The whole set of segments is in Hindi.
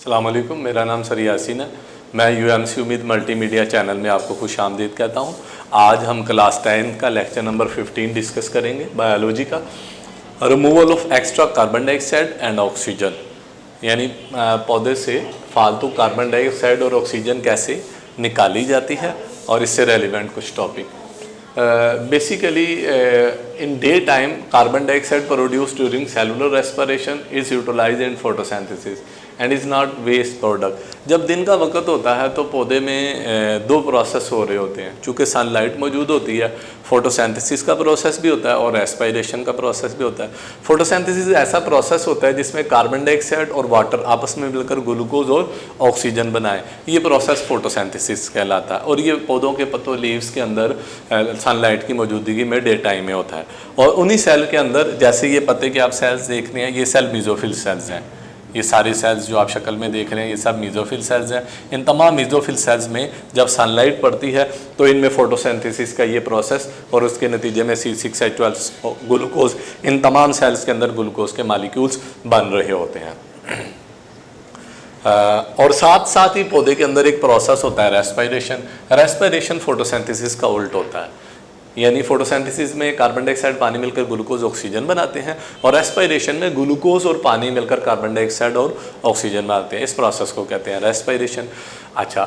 अस्सलाम वालेकुम, मेरा नाम सर यासीन है। मैं यूएमसी उम्मीद मल्टीमीडिया चैनल में आपको खुश आमदीद कहता हूँ। आज हम क्लास 10 का लेक्चर नंबर 15 डिस्कस करेंगे बायोलॉजी का, removal of extra carbon dioxide and oxygen, यानी पौधे से फालतू कार्बन डाइऑक्साइड और ऑक्सीजन कैसे निकाली जाती है और इससे रेलिवेंट कुछ topic. Basically, in daytime, carbon dioxide produced during cellular respiration is utilized in photosynthesis and is not waste product. जब दिन का वक्त होता है तो पौधे में दो प्रोसेस हो रहे होते हैं। चूँकि सनलाइट मौजूद होती है, फोटोसिंथेसिस का प्रोसेस भी होता है और रेस्पिरेशन का प्रोसेस भी होता है। फोटोसिंथेसिस ऐसा प्रोसेस होता है जिसमें कार्बन डाइऑक्साइड और वाटर आपस में मिलकर ग्लूकोज और ऑक्सीजन बनाए। ये प्रोसेस फोटोसिंथेसिस कहलाता है और ये पौधों के पत्तों लीव्स के अंदर सनलाइट की मौजूदगी में डे टाइम में होता है। और उन्हीं सेल के अंदर, जैसे ये पत्ते के आप सेल्स देख रहे हैं, ये सेल मीजोफिल सेल्स हैं। ये सारे सेल्स जो आप शक्ल में देख रहे हैं ये सब मीजोफिल सेल्स हैं। इन तमाम मीजोफिल सेल्स में जब सनलाइट पड़ती है तो इनमें फोटोसिंथेसिस का ये प्रोसेस और उसके नतीजे में C6H12 ग्लूकोज, इन तमाम सेल्स के अंदर ग्लूकोज के मालिक्यूल्स बन रहे होते हैं। और साथ साथ ही पौधे के अंदर एक प्रोसेस होता है रेस्पिरेशन। रेस्पिरेशन फोटोसिंथेसिस का उल्ट होता है, यानी फोटोसिंथेसिस में कार्बन डाइऑक्साइड पानी मिलकर ग्लूकोज ऑक्सीजन बनाते हैं और रेस्पिरेशन में ग्लूकोज और पानी मिलकर कार्बन डाइऑक्साइड और ऑक्सीजन बनाते हैं। इस प्रोसेस को कहते हैं रेस्पिरेशन। अच्छा,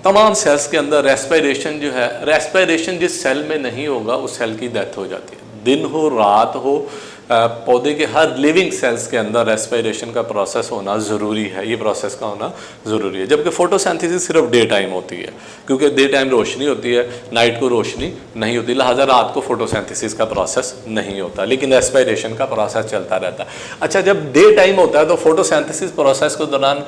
तमाम सेल्स के अंदर रेस्पिरेशन जो है, रेस्पिरेशन जिस सेल में नहीं होगा उस सेल की डेथ हो जाती है। दिन हो रात हो, पौधे के हर लिविंग सेल्स के अंदर रेस्पिरेशन का प्रोसेस होना ज़रूरी है। ये प्रोसेस का होना ज़रूरी है। जबकि फोटोसिंथेसिस सिर्फ डे टाइम होती है, क्योंकि डे टाइम रोशनी होती है, नाइट को रोशनी नहीं होती, लिहाजा रात को फोटोसिंथेसिस का प्रोसेस नहीं होता, लेकिन रेस्पिरेशन का प्रोसेस चलता रहता है। अच्छा, जब डे टाइम होता है तो फोटोसिंथेसिस प्रोसेस के दौरान,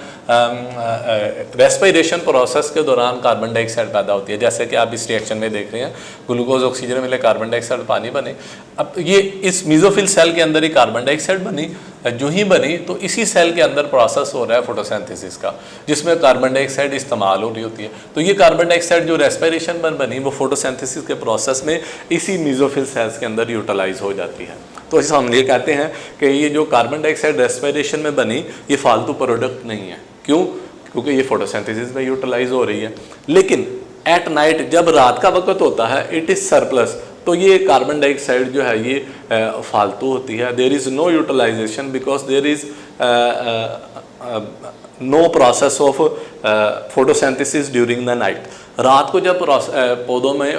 रेस्पिरेशन प्रोसेस के दौरान कार्बन डाइऑक्साइड पैदा होती है। जैसे कि आप इस रिएक्शन में देख रहे हैं, ग्लूकोज ऑक्सीजन मिले, कार्बन डाइऑक्साइड पानी बने। अब ये इस मीजोफिल सेल के अंदर ही कार्बन डाइऑक्साइड बनी। जो ही बनी तो इसी सेल के अंदर प्रोसेस हो रहा है फोटोसिंथेसिस का, जिसमें कार्बन डाइऑक्साइड इस्तेमाल हो रही होती है। तो ये कार्बन डाइऑक्साइड जो रेस्पिरेशन पर बनी वो फोटोसिंथेसिस के प्रोसेस में इसी मीजोफिल सेल्स के अंदर यूटिलाइज हो जाती है। तो इस हम ये कहते हैं कि ये जो कार्बन डाइऑक्साइड रेस्पिरेशन में बनी ये फालतू प्रोडक्ट नहीं है। क्यों? क्योंकि ये फोटोसिंथेसिस में यूटिलाइज हो रही है। लेकिन एट नाइट, जब रात का वक्त होता है, इट इज़ सरप्लस, तो ये कार्बन डाइऑक्साइड जो है ये फालतू होती है। There is no utilization because there is no process of photosynthesis during the night. रात को जब पौधों में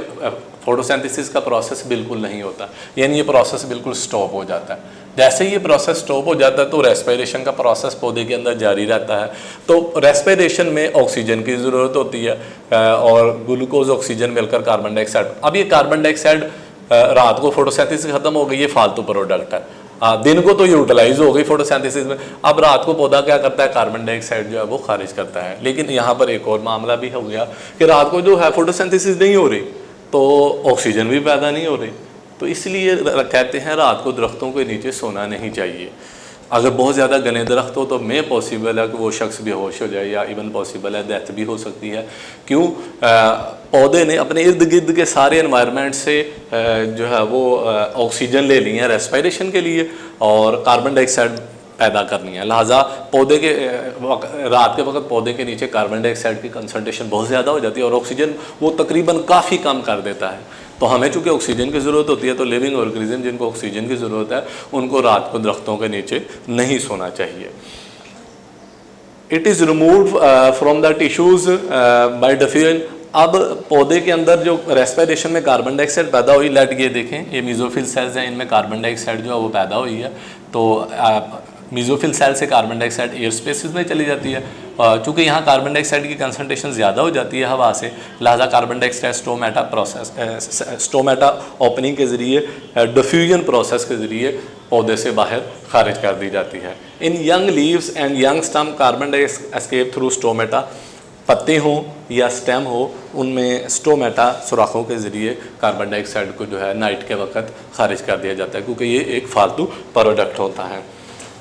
फोटोसिंथेसिस का प्रोसेस बिल्कुल नहीं होता, यानी ये प्रोसेस बिल्कुल स्टॉप हो जाता है। जैसे ही ये प्रोसेस स्टॉप हो जाता है तो रेस्पिरेशन का प्रोसेस पौधे के अंदर जारी रहता है। तो रेस्पिरेशन में ऑक्सीजन की ज़रूरत होती है और ग्लूकोज ऑक्सीजन मिलकर कार्बन डाइऑक्साइड। अब ये कार्बन डाइऑक्साइड रात को फोटोसिंथेसिस खत्म हो गई, ये फालतू प्रोडक्ट है। दिन को तो यूटिलाइज हो गई फोटोसिंथेसिस में। अब रात को पौधा क्या करता है, कार्बन डाइऑक्साइड जो है वो खारिज करता है। लेकिन यहाँ पर एक और मामला भी हो गया कि रात को जो है फोटोसिंथेसिस नहीं हो रही तो ऑक्सीजन भी पैदा नहीं हो रही। तो इसलिए कहते हैं रात को दरख्तों के नीचे सोना नहीं चाहिए। अगर बहुत ज़्यादा घने दरख्त हो तो में पॉसिबल है कि वो शख्स बेहोश हो जाए, या इवन पॉसिबल है डेथ भी हो सकती है। क्यों? पौधे ने अपने इर्द गिर्द के सारे एनवायरनमेंट से जो है वो ऑक्सीजन ले ली है रेस्पिरेशन के लिए और कार्बन डाइऑक्साइड पैदा करनी है। लिहाजा पौधे के रात के वक्त पौधे के नीचे कार्बन डाइऑक्साइड की कंसनट्रेशन बहुत ज़्यादा हो जाती है और ऑक्सीजन वो तकरीबन काफ़ी कम कर देता है। तो हमें चूँकि ऑक्सीजन की ज़रूरत होती है तो लिविंग ऑर्गेनिज्म जिनको ऑक्सीजन की ज़रूरत है उनको रात को दरख्तों के नीचे नहीं सोना चाहिए। It is removed from the tissues bye diffusion. अब पौधे के अंदर जो रेस्पिरेशन में कार्बन डाइऑक्साइड पैदा हुई, लेट ये देखें, ये मीजोफिल सेल्स हैं, इनमें कार्बन डाइऑक्साइड जो है वो पैदा हुई है। तो मीजोफिल सेल से कार्बन डाइऑक्साइड एयर स्पेसिस में चली जाती है। चूँकि यहाँ कार्बन डाइऑक्साइड की कंसनट्रेशन ज़्यादा हो जाती है हवा से, लिहाजा carbon dioxide stomata process, stomata opening के ज़रिए, डिफ्यूजन प्रोसेस के ज़रिए पौधे से बाहर खारिज कर दी जाती है। In young leaves and young stem carbon dioxide escape through stomata. पत्ते हों या स्टेम हो, उनमें स्टोमेटा सुराखों के ज़रिए कार्बन डाइऑक्साइड को जो है नाइट के वक्त खारिज कर दिया जाता है, क्योंकि ये एक फालतू प्रोडक्ट होता है।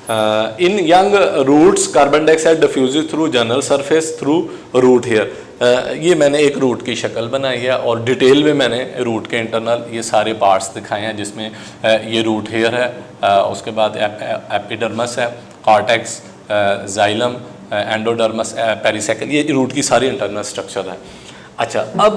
In young roots carbon dioxide diffuse through general surface through root hair. ये मैंने एक रूट की शक्ल बनाई है और डिटेल में मैंने रूट के इंटरनल ये सारे पार्ट्स दिखाए हैं, जिसमें ये रूट हेयर है, उसके बाद एपिडर्मस है, कॉर्टेक्स, जाइलम, एंडोडर्मस, पेरिसाइकिल, ये रूट की सारी इंटरनल स्ट्रक्चर है। अच्छा, अब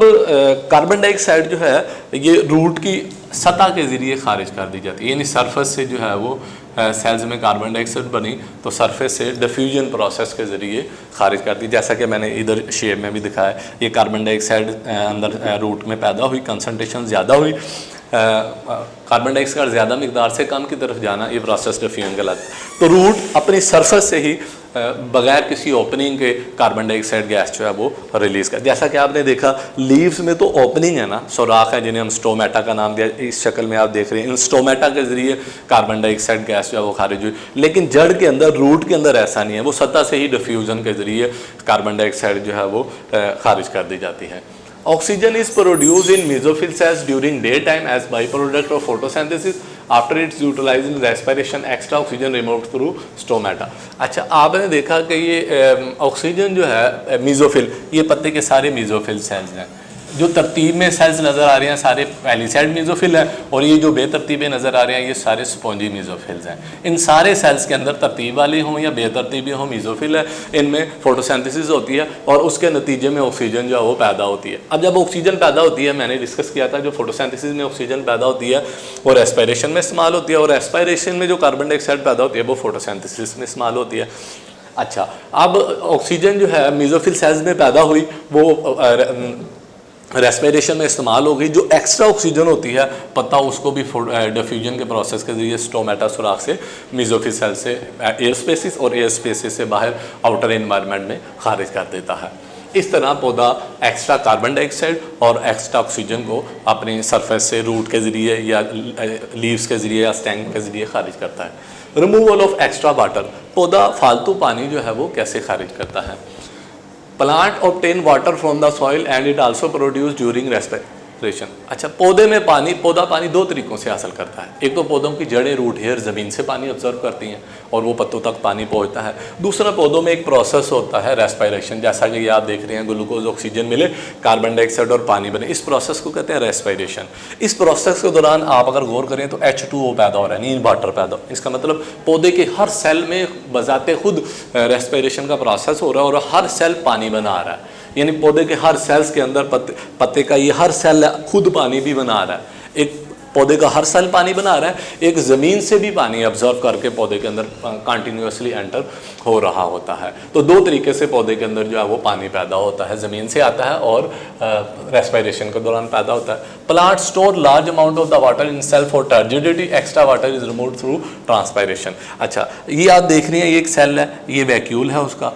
कार्बन डाइऑक्साइड जो है ये रूट की सतह के ज़रिए खारिज कर दी जाती है, यानी सरफेस से जो है वो सेल्स में कार्बन डाइऑक्साइड बनी तो सरफेस से डिफ्यूजन प्रोसेस के ज़रिए खारिज कर दी। जैसा कि मैंने इधर शेप में भी दिखाया, ये कार्बन डाइऑक्साइड अंदर रूट में पैदा हुई, कंसनट्रेशन ज़्यादा हुई, कार्बन डाइऑक्साइड ज़्यादा मिकदार से कम की तरफ जाना, ये प्रोसेस डिफ्यूजन कहलाता है। तो रूट अपनी सरफेस से ही बगैर किसी ओपनिंग के कार्बन डाइऑक्साइड गैस जो है वो रिलीज़ कर, जैसा कि आपने देखा लीव्स में तो ओपनिंग है ना, सुराख है, जिन्हें हम स्टोमेटा का नाम दिया, इस शक्ल में आप देख रहे हैं। इन स्टोमेटा के ज़रिए कार्बन डाइऑक्साइड गैस जो है वो खारिज हुई, लेकिन जड़ के अंदर, रूट के अंदर ऐसा नहीं है, वो सतह से ही डिफ्यूज़न के ज़रिए कार्बन डाइऑक्साइड जो है वो खारिज कर दी जाती है। Oxygen is produced in mesophyll cells during daytime as byproduct of photosynthesis. After it's utilized in respiration, extra oxygen removed through stomata. अच्छा, आपने देखा कि ये ऑक्सीजन जो है मेसोफिल, ये पत्ते के सारे मेसोफिल सेल्स हैं। जो तरतीब में सेल्स नज़र आ रहे हैं सारे पहली साइड मेसोफिल है, और ये जो बेतरतीबे नज़र आ रहे हैं ये सारे स्पॉन्जी मेसोफिल्स हैं। इन सारे सेल्स के अंदर तरतीब वाले हों या बेतरतीबे हों, मेसोफिल है, इनमें फोटोसिंथेसिस होती है और उसके नतीजे में ऑक्सीजन जो है वो पैदा होती है। अब जब ऑक्सीजन पैदा होती है, मैंने डिस्कस किया था, जो फोटोसिंथेसिस में ऑक्सीजन पैदा होती है वो रेस्पिरेशन में इस्तेमाल होती है, और रेस्पिरेशन में जो कार्बन डाइऑक्साइड पैदा होती है वो फोटोसिंथेसिस में इस्तेमाल होती है। अच्छा, अब ऑक्सीजन जो है मेसोफिल सेल्स में पैदा हुई, वो रेस्पिरेशन में इस्तेमाल हो गई। जो एक्स्ट्रा ऑक्सीजन होती है पत्ता उसको भी डिफ्यूजन के प्रोसेस के जरिए स्टोमेटा सुराख से मेसोफिल सेल से एयर स्पेसिस और एयर स्पेसिस से बाहर आउटर एनवायरनमेंट में खारिज कर देता है। इस तरह पौधा एक्स्ट्रा कार्बन डाइऑक्साइड और एक्स्ट्रा ऑक्सीजन को अपनी सरफेस से रूट के ज़रिए या लीव्स के ज़रिए या स्टेम के ज़रिए खारिज करता है। रिमूवल ऑफ एक्स्ट्रा वाटर, पौधा फालतू पानी जो है वो कैसे खारिज करता है। Plant obtain water from the soil and it also produce during respiration. अच्छा, पौधे में पानी, पौधा पानी दो तरीक़ों से हासिल करता है। एक तो पौधों की जड़ें, रूट हेयर ज़मीन से पानी ऑब्जर्व करती हैं और वो पत्तों तक पानी पहुंचता है। दूसरा, पौधों में एक प्रोसेस होता है रेस्पिरेशन, जैसा कि ये आप देख रहे हैं, ग्लूकोज ऑक्सीजन मिले, कार्बन डाइऑक्साइड और पानी बने, इस प्रोसेस को कहते हैं रेस्पिरेशन। इस प्रोसेस के दौरान आप अगर गौर करें तो H2O पैदा हो रहा है, नील वाटर पैदा हो, इसका मतलब पौधे के हर सेल में बजाते खुद रेस्पिरेशन का प्रोसेस हो रहा है और हर सेल पानी बना रहा है, यानी पौधे के हर सेल्स के अंदर पत्ते का ये हर सेल खुद पानी भी बना रहा है। एक पौधे का हर सेल पानी बना रहा है, एक ज़मीन से भी पानी ऑब्जर्व करके पौधे के अंदर कंटिन्यूसली एंटर हो रहा होता है। तो दो तरीके से पौधे के अंदर जो है वो पानी पैदा होता है, ज़मीन से आता है और रेस्पिरेशन के दौरान पैदा होता है। Plant store large amount of the water in self for turgidity, extra water is removed through transpiration. अच्छा, ये आप देख रही हैं, ये एक सेल है, ये वैक्यूल है उसका,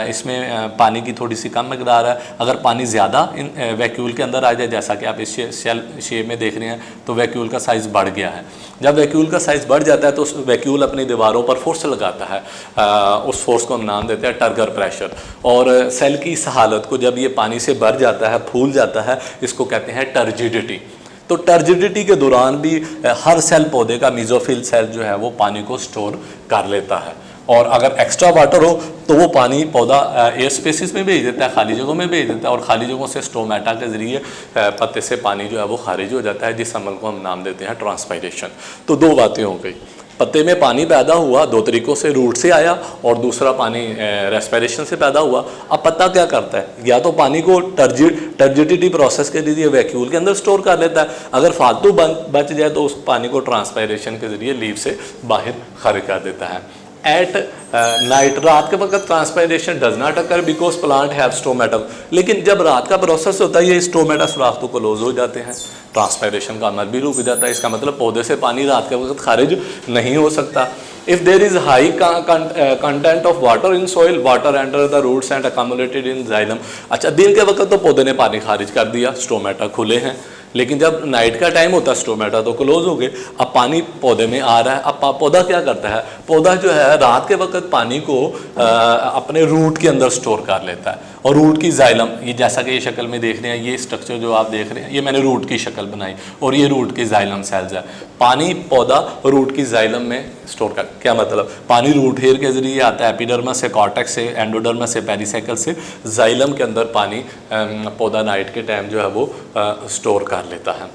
इसमें पानी की थोड़ी सी कम मकदार है। अगर पानी ज़्यादा इन वैक्यूल के अंदर आ जाए, जैसा कि आप इस सेल शेप में देख रहे हैं, तो वैक्यूल का साइज़ बढ़ गया है। जब वैक्यूल का साइज़ बढ़ जाता है तो उस वैक्यूल अपनी दीवारों पर फोर्स लगाता है, उस फोर्स को हम नाम देते हैं टर्गर प्रेशर। और सेल की इस हालत को जब ये पानी से भर जाता है, फूल जाता है, इसको कहते हैं टर्जिडिटी। तो टर्जिडिटी के दौरान भी हर सेल पौधे का मेसोफिल सेल जो है वो पानी को स्टोर कर लेता है, और अगर एक्स्ट्रा वाटर हो तो वो पानी पौधा एयर स्पेसिस में भेज देता है, खाली जगहों में भेज देता है, और खाली जगहों से स्टोमेटा के ज़रिए पत्ते से पानी जो है वो खारिज हो जाता है, जिस अमल को हम नाम देते हैं ट्रांसपायरेशन। तो दो बातें हो गई, पत्ते में पानी पैदा हुआ दो तरीक़ों से, रूट से आया और दूसरा पानी रेस्पिरेशन से पैदा हुआ। अब पत्ता क्या करता है, या तो पानी को टर्जिडिटी प्रोसेस के जरिए वैक्यूल के अंदर स्टोर कर लेता है, अगर फालतू बच जाए तो उस पानी को ट्रांसपायरेशन के जरिए लीव से बाहर खारिज कर देता है। एट नाइट, रात के वक्त transpiration does not occur because plant have stomata, लेकिन जब रात का प्रोसेस होता है ये स्टोमेटा सुराख तो क्लोज हो जाते हैं, ट्रांसपायरेशन का अमल भी रुक जाता है। इसका मतलब पौधे से पानी रात के वक्त खारिज नहीं हो सकता। If there is high content of water in soil, water enter the roots and accumulated in xylem. अच्छा, दिन के वक्त तो पौधे ने पानी खारिज कर दिया, स्टोमेटा खुले हैं, लेकिन जब नाइट का टाइम होता है स्टोमेटा तो क्लोज हो गए, अब पानी पौधे में आ रहा है। अब पौधा क्या करता है, पौधा जो है रात के वक्त पानी को अपने रूट के अंदर स्टोर कर लेता है, और रूट की जाइलम, ये जैसा कि ये शक्ल में देख रहे हैं, ये स्ट्रक्चर जो आप देख रहे हैं, ये मैंने रूट की शक्ल बनाई, और ये रूट की जाइलम सेल्स है। पानी पौधा रूट की जाइलम में स्टोर कर, क्या मतलब, पानी रूट हेयर के जरिए आता है, एपिडर्मस से, कॉर्टेक्स से, एंडोडर्मस से, पेरिसाइकल से, जाइलम के अंदर पानी पौधा नाइट के टाइम जो है वो स्टोर कर लेता है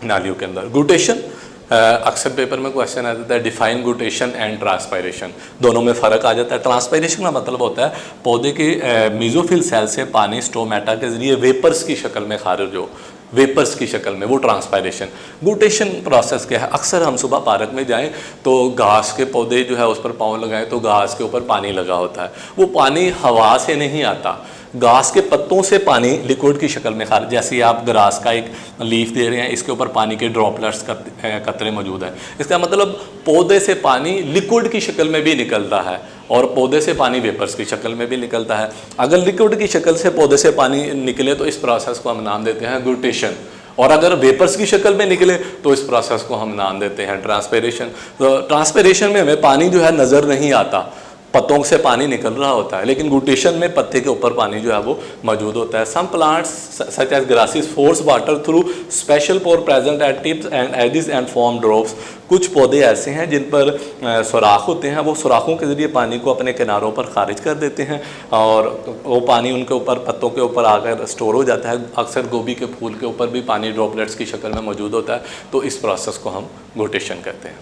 नालियों के अंदर। ग्लूटेशन, अक्सर पेपर में क्वेश्चन आ जाता है डिफाइन गुटेशन एंड ट्रांसपायरेशन, दोनों में फ़र्क आ जाता है। ट्रांसपायरेशन का मतलब होता है पौधे के मेसोफिल सेल से पानी स्टोमेटा के ज़रिए वेपर्स की शक्ल में खारिज हो, वेपर्स की शक्ल में, वो ट्रांसपायरेशन। गुटेशन प्रोसेस क्या है, अक्सर हम सुबह पार्क में जाएं तो घास के पौधे जो है उस पर पाँव लगाएं तो घास के ऊपर पानी लगा होता है, वो पानी हवा से नहीं आता, घास के पत्तों से पानी लिक्विड की शक्ल में खारिज, जैसे आप ग्रास का एक लीफ दे रहे हैं, इसके ऊपर पानी के ड्रॉपलेट्स कतरे मौजूद हैं, इसका मतलब पौधे से पानी लिक्विड की शक्ल में भी निकलता है और पौधे से पानी वेपर्स की शक्ल में भी निकलता है। अगर लिक्विड की शक्ल से पौधे से पानी निकले तो इस प्रोसेस को हम नाम देते हैं गुटेशन, और अगर वेपर्स की शक्ल में निकले तो इस प्रोसेस को हम नाम देते हैं ट्रांसपेरेशन। तो ट्रांसपेरेशन में हमें पानी जो है नज़र नहीं आता, पत्तों से पानी निकल रहा होता है, लेकिन गुटेशन में पत्ते के ऊपर पानी जो है वो मौजूद होता है। Some plants such as grasses force water through special pore present at tips and edges and form drops. कुछ पौधे ऐसे हैं जिन पर सुराख होते हैं, वो सुराखों के ज़रिए पानी को अपने किनारों पर खारिज कर देते हैं और वो पानी उनके ऊपर, पत्तों के ऊपर आकर स्टोर हो जाता है। अक्सर गोभी के फूल के ऊपर भी पानी ड्रॉपलेट्स की शक्ल में मौजूद होता है, तो इस प्रोसेस को हम गुटेशन कहते हैं।